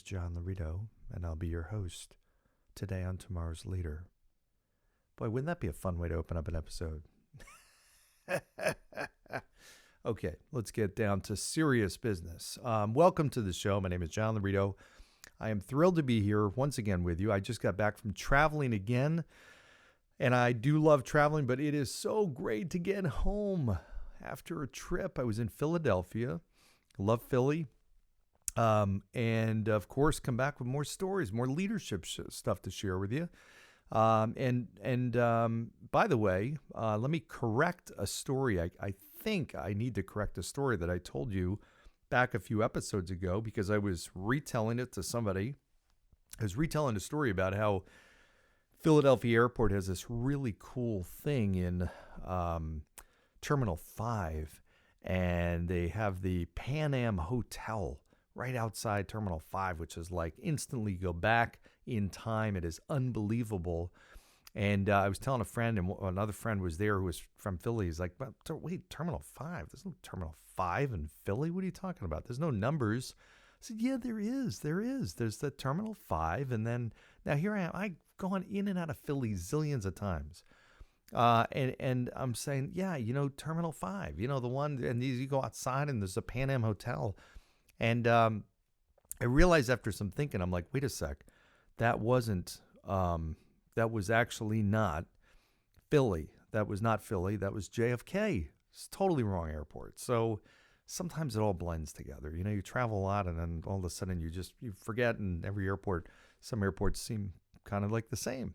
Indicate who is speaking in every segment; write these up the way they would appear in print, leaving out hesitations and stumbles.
Speaker 1: is John Laurito, and I'll be your host today on Tomorrow's Leader. Boy, wouldn't that be a fun way to open up an episode? Okay, let's get down to serious business. Welcome to the show. My name is John Laurito. I am thrilled to be here once again with you. I just got back from traveling again, and I do love traveling, but it is so great to get home after a trip. I was in Philadelphia. Love Philly. And of course, come back with more stories, more leadership stuff to share with you. By the way, let me correct a story. I think I need to correct a story that I told you back a few episodes ago because I was retelling it to somebody. I was retelling a story about how Philadelphia Airport has this really cool thing in Terminal 5, and they have the Pan Am Hotel right outside Terminal 5, which is like instantly go back in time. It is unbelievable. And I was telling a friend, and another friend was there who was from Philly. He's like, wait, Terminal 5? There's no Terminal 5 in Philly? What are you talking about? There's no numbers. I said, yeah, there is. There's the Terminal 5. And then, now here I am. I've gone in and out of Philly zillions of times. And I'm saying, yeah, Terminal 5, the one, and you go outside and there's a Pan Am Hotel. And I realized after some thinking, I'm like, wait a sec, that was actually not Philly. That was not Philly. That was JFK. It's totally wrong airport. So sometimes it all blends together. You travel a lot and then all of a sudden you forget, and every airport, some airports seem kind of like the same.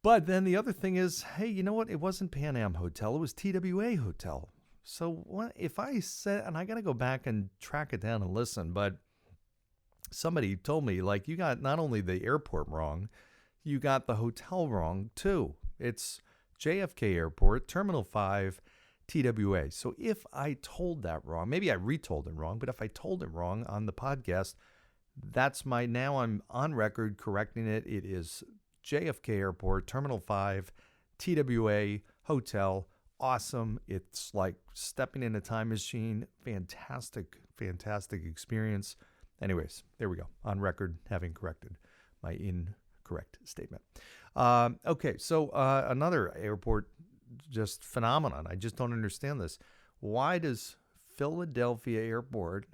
Speaker 1: But then the other thing is, hey, you know what? It wasn't Pan Am Hotel. It was TWA Hotel. So what if I said, and I got to go back and track it down and listen, but somebody told me, like, you got not only the airport wrong, you got the hotel wrong too. It's JFK Airport, Terminal 5, TWA. So if I told that wrong, maybe I retold it wrong, but if I told it wrong on the podcast, now I'm on record correcting it. It is JFK Airport, Terminal 5, TWA Hotel. Awesome. It's like stepping in a time machine. Fantastic experience. Anyways, there we go. On record, having corrected my incorrect statement. Okay, so another airport, just phenomenon. I just don't understand this. Why does Philadelphia Airport,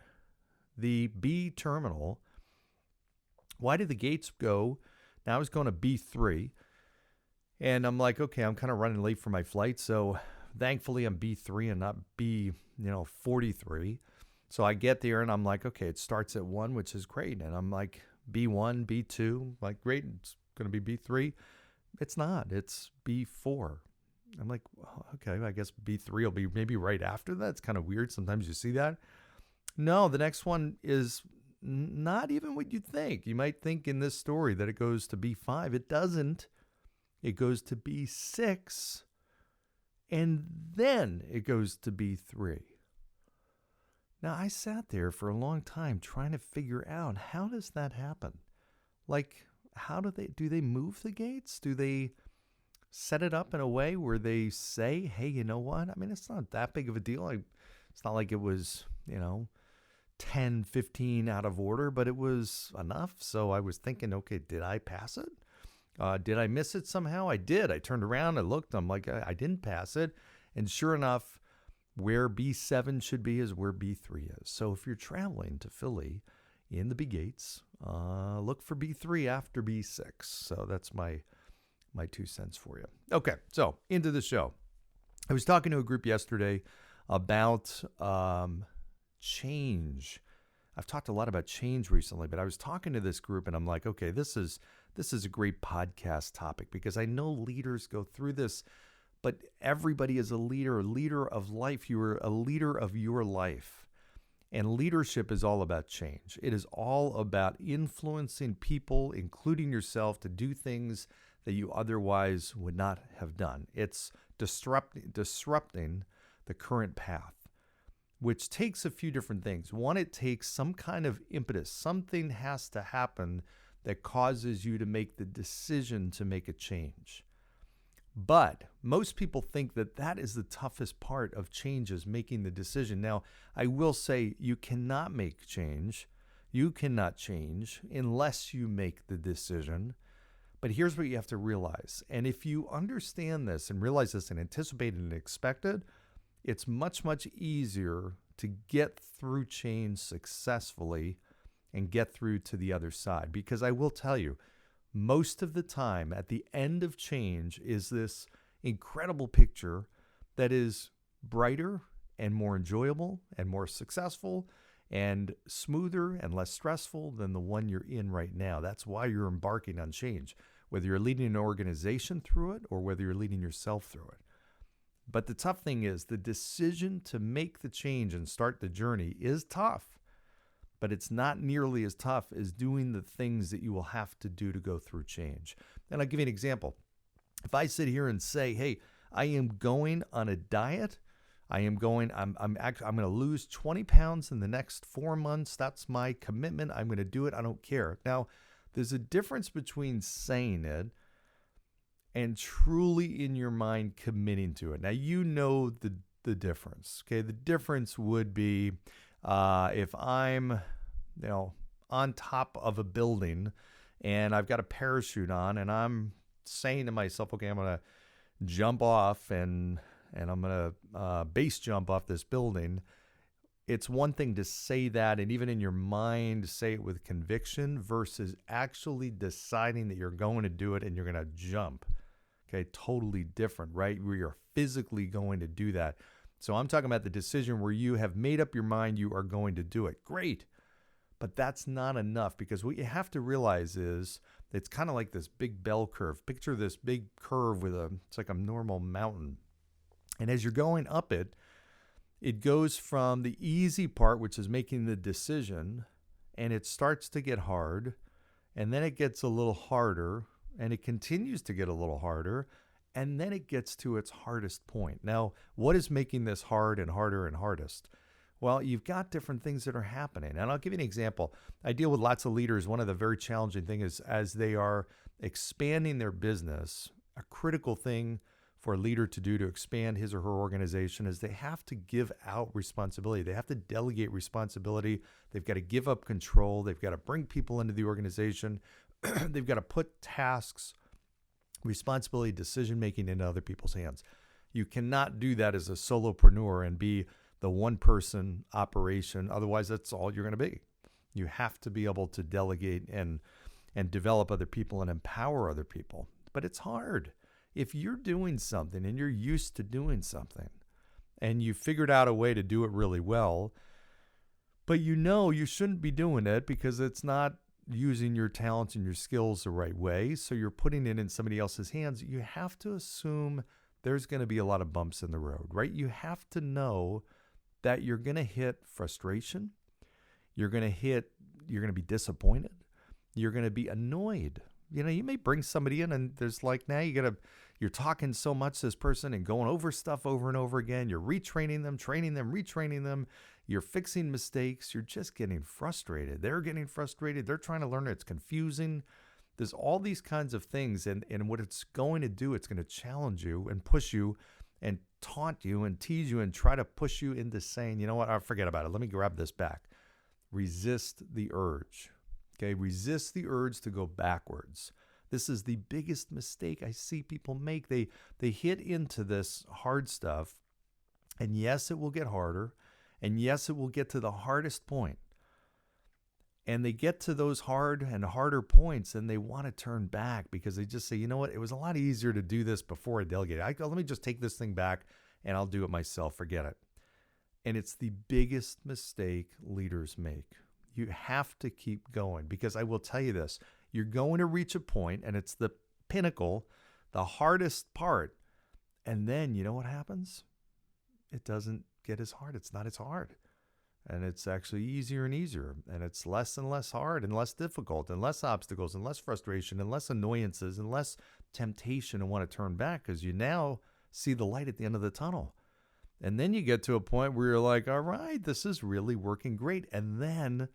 Speaker 1: the B terminal, why did the gates go? Now I was going to B3, and I'm like, okay, I'm kind of running late for my flight, so thankfully I'm B3 and not B, 43. So I get there and I'm like, okay, it starts at 1, which is great. And I'm like, B1, B2, like, great, it's going to be B3. It's not, it's B4. I'm like, okay, I guess B3 will be maybe right after that. It's kind of weird. Sometimes you see that. No, the next one is not even what you think. You might think in this story that it goes to B5. It doesn't. It goes to B6, and then it goes to B3. Now, I sat there for a long time trying to figure out, how does that happen? Like, how do they move the gates? Do they set it up in a way where they say, hey, you know what? I mean, it's not that big of a deal. It's not like it was, 10, 15 out of order, but it was enough. So I was thinking, okay, did I pass it? Did I miss it somehow? I did. I turned around, I looked, I'm like, I didn't pass it. And sure enough, where B7 should be is where B3 is. So if you're traveling to Philly in the B gates, look for B3 after B6. So that's my 2 cents for you. Okay, so into the show. I was talking to a group yesterday about change. I've talked a lot about change recently, but I was talking to this group and I'm like, okay, this is a great podcast topic because I know leaders go through this, but everybody is a leader of life. You are a leader of your life. And leadership is all about change. It is all about influencing people, including yourself, to do things that you otherwise would not have done. It's disrupting the current path, which takes a few different things. One, it takes some kind of impetus. Something has to happen that causes you to make the decision to make a change. But most people think that that is the toughest part of change, is making the decision. Now, I will say you cannot make change You cannot change unless you make the decision. But here's what you have to realize. And if you understand this and realize this and anticipate it and expect it, it's much, much easier to get through change successfully and get through to the other side. Because I will tell you, most of the time at the end of change is this incredible picture that is brighter and more enjoyable and more successful and smoother and less stressful than the one you're in right now. That's why you're embarking on change, whether you're leading an organization through it or whether you're leading yourself through it. But the tough thing is the decision to make the change and start the journey is tough, but it's not nearly as tough as doing the things that you will have to do to go through change. And I'll give you an example. If I sit here and say, hey, I am going on a diet, I'm going to lose 20 pounds in the next 4 months. That's my commitment. I'm going to do it. I don't care. Now, there's a difference between saying it and truly in your mind committing to it. Now, you know the difference. Okay, the difference would be if I'm, on top of a building and I've got a parachute on and I'm saying to myself, okay, I'm going to jump off and I'm going to base jump off this building. It's one thing to say that and even in your mind say it with conviction versus actually deciding that you're going to do it and you're going to jump. Okay, totally different, right? Where you're physically going to do that. So I'm talking about the decision where you have made up your mind you are going to do it. Great. But that's not enough because what you have to realize is it's kind of like this big bell curve. Picture this big curve it's like a normal mountain. And as you're going up it, it goes from the easy part, which is making the decision, and it starts to get hard, and then it gets a little harder, and it continues to get a little harder, and then it gets to its hardest point. Now, what is making this hard and harder and hardest? Well, you've got different things that are happening. And I'll give you an example. I deal with lots of leaders. One of the very challenging things is as they are expanding their business, a critical thing for a leader to do to expand his or her organization is they have to give out responsibility. They have to delegate responsibility. They've got to give up control. They've got to bring people into the organization. They've got to put tasks, responsibility, decision-making into other people's hands. You cannot do that as a solopreneur and be the one-person operation. Otherwise, that's all you're going to be. You have to be able to delegate and develop other people and empower other people. But it's hard. If you're doing something and you're used to doing something and you figured out a way to do it really well, but you shouldn't be doing it because it's not using your talents and your skills the right way, so you're putting it in somebody else's hands, you have to assume there's going to be a lot of bumps in the road, right? You have to know that you're going to hit frustration. You're going to be disappointed. You're going to be annoyed. You may bring somebody in and there's now you're talking so much to this person and going over stuff over and over again. You're retraining them, training them, retraining them. You're fixing mistakes. You're just getting frustrated. They're getting frustrated. They're trying to learn. It's confusing. There's all these kinds of things. And what it's going to do, it's going to challenge you and push you and taunt you and tease you and try to push you into saying, you know what, forget about it. Let me grab this back. Resist the urge. Okay, resist the urge to go backwards. This is the biggest mistake I see people make. They hit into this hard stuff, and yes, it will get harder, and yes, it will get to the hardest point. And they get to those hard and harder points, and they want to turn back because they just say, you know what, it was a lot easier to do this before I delegated. Let me just take this thing back, and I'll do it myself. Forget it. And it's the biggest mistake leaders make. You have to keep going because I will tell you this, you're going to reach a point and it's the pinnacle, the hardest part. And then you know what happens? It doesn't get as hard. It's not as hard. And it's actually easier and easier. And it's less and less hard and less difficult and less obstacles and less frustration and less annoyances and less temptation to want to turn back because you now see the light at the end of the tunnel. And then you get to a point where you're like, all right, this is really working great. And then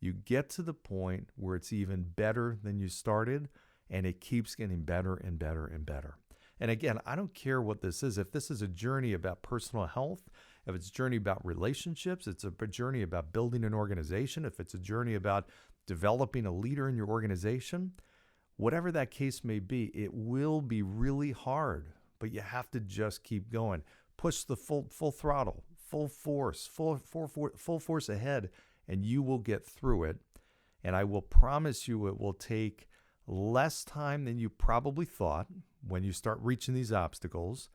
Speaker 1: you get to the point where it's even better than you started, and it keeps getting better and better and better. And again, I don't care what this is. If this is a journey about personal health, If it's a journey about relationships, it's a journey about building an organization. If it's a journey about developing a leader in your organization, whatever that case may be, it will be really hard, but you have to just keep going. Push the full throttle, full force ahead, and you will get through it. And I will promise you it will take less time than you probably thought when you start reaching these obstacles.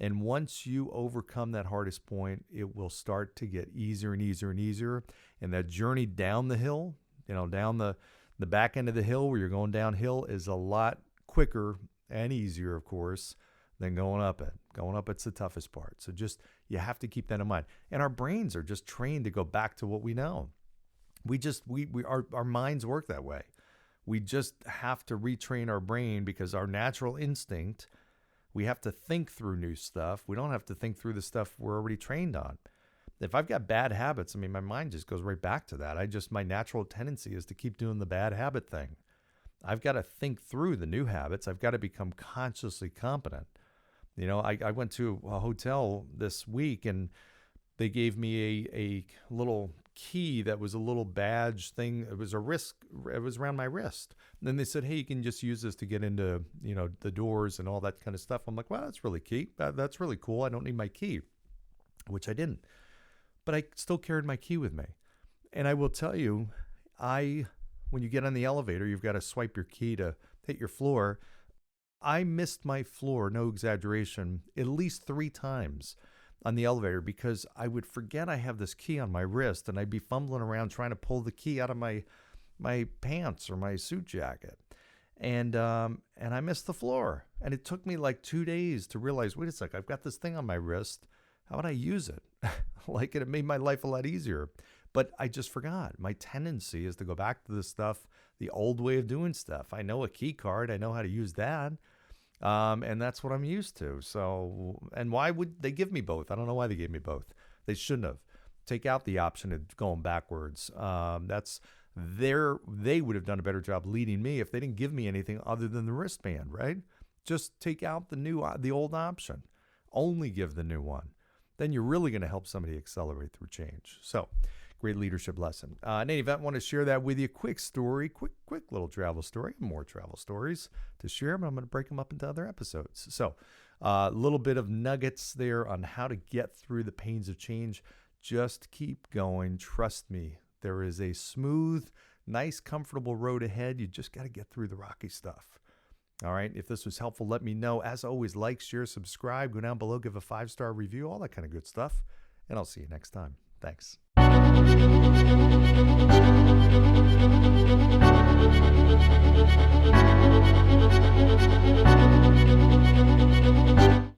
Speaker 1: And once you overcome that hardest point, it will start to get easier and easier and easier. And that journey down the hill, down the back end of the hill where you're going downhill is a lot quicker and easier, of course, than going up it. Going up it's the toughest part. So just, you have to keep that in mind. And our brains are just trained to go back to what we know. Our minds work that way. We just have to retrain our brain because our natural instinct, we have to think through new stuff. We don't have to think through the stuff we're already trained on. If I've got bad habits, my mind just goes right back to that. My natural tendency is to keep doing the bad habit thing. I've got to think through the new habits. I've got to become consciously competent. I went to a hotel this week and they gave me a little key that was a little badge thing. It was around my wrist. And then they said, hey, you can just use this to get into, the doors and all that kind of stuff. I'm like, well, that's really key. That's really cool. I don't need my key, which I didn't. But I still carried my key with me. And I will tell you, when you get on the elevator, you've got to swipe your key to hit your floor. I missed my floor, no exaggeration, at least 3 times on the elevator because I would forget I have this key on my wrist and I'd be fumbling around trying to pull the key out of my pants or my suit jacket. And I missed the floor. And it took me like 2 days to realize, wait a sec, I've got this thing on my wrist. How would I use it? It made my life a lot easier. But I just forgot. My tendency is to go back to this stuff, the old way of doing stuff. I know a key card. I know how to use that. And that's what I'm used to. So, and why would they give me both? I don't know why they gave me both. They shouldn't have. Take out the option of going backwards. They would have done a better job leading me if they didn't give me anything other than the wristband, right? Just take out the old option. Only give the new one. Then you're really going to help somebody accelerate through change. So, great leadership lesson. In any event, I want to share that with you. Quick story, quick little travel story. More travel stories to share, but I'm going to break them up into other episodes. So, a little bit of nuggets there on how to get through the pains of change. Just keep going. Trust me, there is a smooth, nice, comfortable road ahead. You just got to get through the rocky stuff. All right. If this was helpful, let me know. As always, like, share, subscribe, go down below, give a 5-star review, all that kind of good stuff. And I'll see you next time. Thanks.